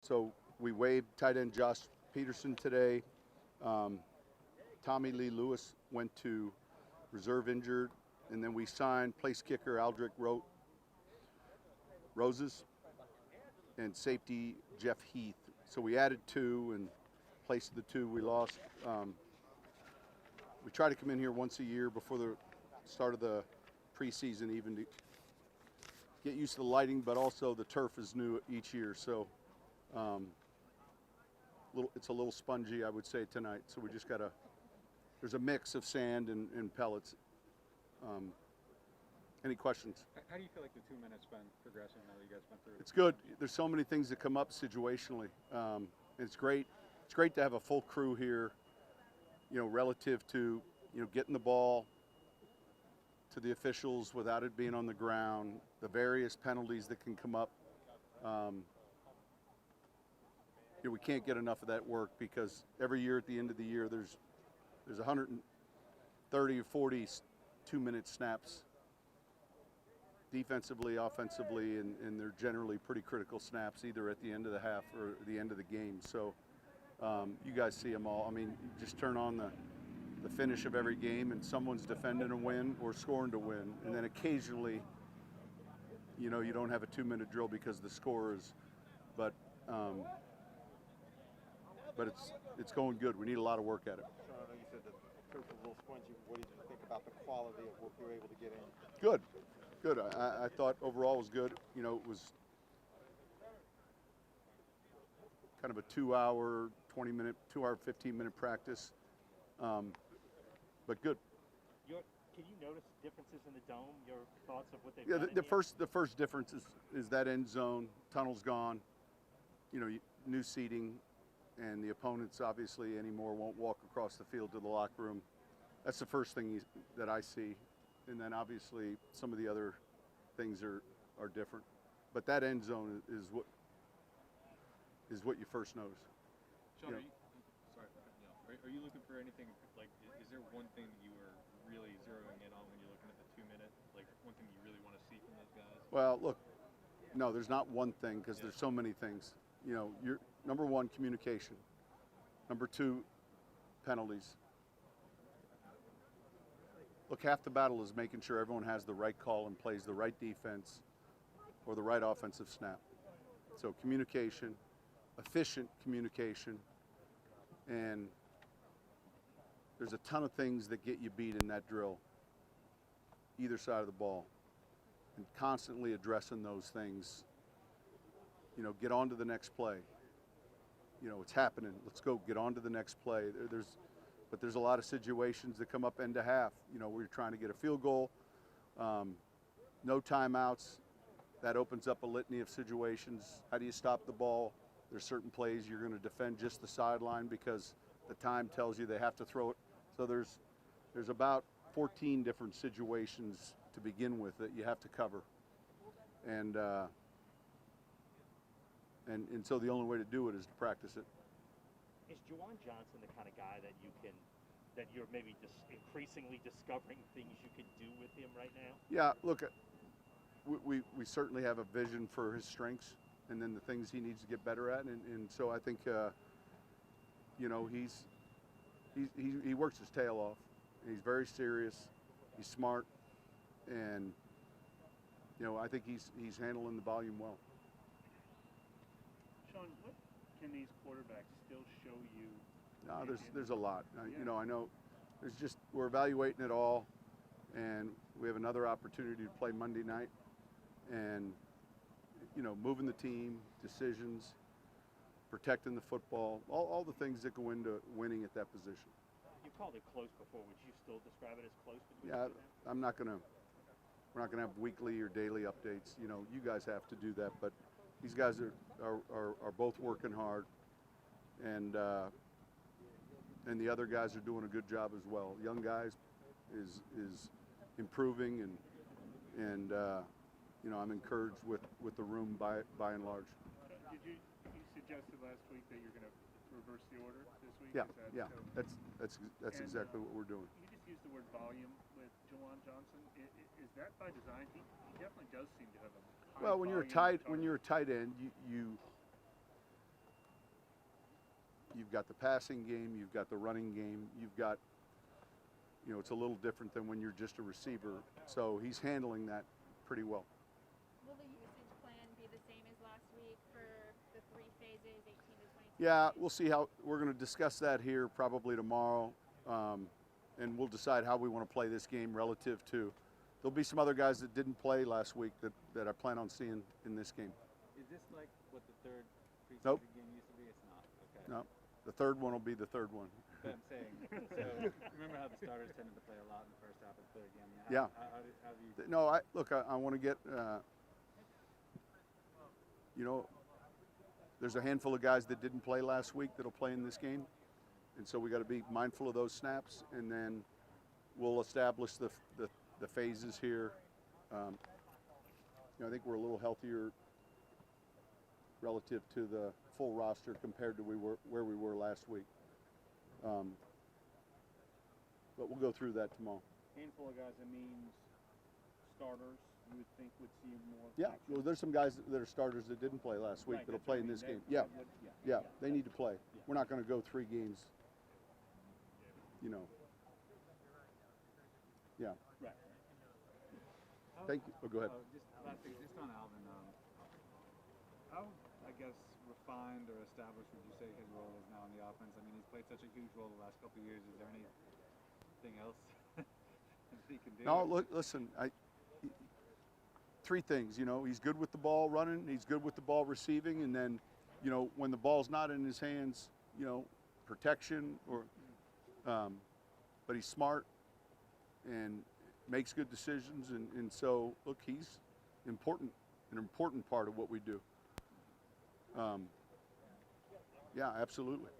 So we waived tight end Josh Peterson today. Tommy Lee Lewis went to reserve injured, and then we signed place kicker Aldrich Roses and safety Jeff Heath. So we added 2 in place of the 2 we lost. We try to come in here once a year before the start of the preseason, even to get used to the lighting, but also the turf is new each year. So it's a little spongy, I would say, tonight. So we just got to, there's a mix of sand and pellets. Any questions? How do you feel like the 2 minutes been progressing now that you guys went through it? It's good. There's so many things that come up situationally. It's great. It's great to have a full crew here, relative to, getting the ball to the officials without it being on the ground, the various penalties that can come up. We can't get enough of that work because every year at the end of the year there's 130 or 40 2-minute snaps defensively, offensively, and they're generally pretty critical snaps either at the end of the half or the end of the game. So you guys see them all. I mean, you just turn on the finish of every game and someone's defending a win or scoring to win. And then occasionally, you don't have a 2-minute drill because the score is, but it's going good. We need a lot of work at it. Sean, I know you said the turf was a little spongy. What did you think about the quality of what you were able to get in? Good. Good. I thought overall it was good. It was kind of a 2-hour, 20-minute, 2-hour, 15-minute practice, but good. Can you notice differences in the dome? Your thoughts of what they've Yeah, done? the first difference is that end zone, tunnel's gone. New seating, and the opponents obviously anymore won't walk across the field to the locker room. That's the first thing that I see. And then obviously some of the other things are different, but that end zone is what you first notice. Sean, are you looking for anything, like, is there one thing that you are really zeroing in on when you're looking at the 2 minute, like one thing you really want to see from those guys? Well, look, no, there's not one thing because there's so many things. You're number 1, communication. Number 2, penalties. Look, half the battle is making sure everyone has the right call and plays the right defense or the right offensive snap. So communication, efficient communication, and there's a ton of things that get you beat in that drill, either side of the ball, and constantly addressing those things. Get on to the next play. It's happening. Let's go get on to the next play. But there's a lot of situations that come up end to half. Where you're trying to get a field goal, no timeouts. That opens up a litany of situations. How do you stop the ball? There's certain plays you're going to defend just the sideline because the time tells you they have to throw it. So there's about 14 different situations to begin with that you have to cover. And so the only way to do it is to practice it. Is Juwan Johnson the kind of guy that you're maybe just increasingly discovering things you can do with him right now? Yeah, look, we certainly have a vision for his strengths and then the things he needs to get better at, and so I think he works his tail off. He's very serious. He's smart, and I think he's handling the volume well. Sean, what can these quarterbacks still show you? No, there's a lot. I know we're evaluating it all, and we have another opportunity to play Monday night, and moving the team, decisions, protecting the football, all the things that go into winning at that position. You called it close before. Would you still describe it as close? Yeah, we're not gonna have weekly or daily updates. You guys have to do that, but these guys are both working hard, and the other guys are doing a good job as well. Young guys is improving, and I'm encouraged with the room by and large. You suggested last week that you're going to reverse the order this week? Yeah. That's exactly what we're doing. You just used the word volume with Juwan Johnson. Is that by design? He definitely does seem to have a high Well, when you're a tight end, you've got the passing game, you've got the running game, you've got, you know, it's a little different than when you're just a receiver. So he's handling that pretty well. Will the usage plan be the same as last week for the 3 phases, 18 to 22? Yeah, we'll see how we're going to discuss that here probably tomorrow, and we'll decide how we want to play this game relative to. There'll be some other guys that didn't play last week that I plan on seeing in this game. Is this like what the third preseason Nope. game used to be? It's not. Okay. No, the third one will be the third one. But I'm saying, so remember how the starters tended to play a lot in the first half of the third game? Yeah. How do you? No, I want to get, you know, there's a handful of guys that didn't play last week that'll play in this game, and so we got to be mindful of those snaps, and then we'll establish the phases here. You know, I think we're a little healthier relative to the full roster compared to where we were last week. But we'll go through that tomorrow. Handful of guys, that means starters, you would think would see more. Yeah, action. well, there's some guys that are starters that didn't play last week Right, that'll that's play what in I this mean. game. That Yeah, would- yeah, they need to play. We're not going to go 3 games, you know. Yeah, Right. thank you. Oh, go ahead. Just last thing, just on Alvin. How, I guess, refined or established would you say his role is now in the offense? I mean, he's played such a huge role the last couple of years. Is there anything else that he can do? No, look, listen, 3 things, you know, he's good with the ball running, he's good with the ball receiving, and then, you know, when the ball's not in his hands, you know, protection or, but he's smart and makes good decisions, and so, look, he's an important part of what we do. Yeah, absolutely.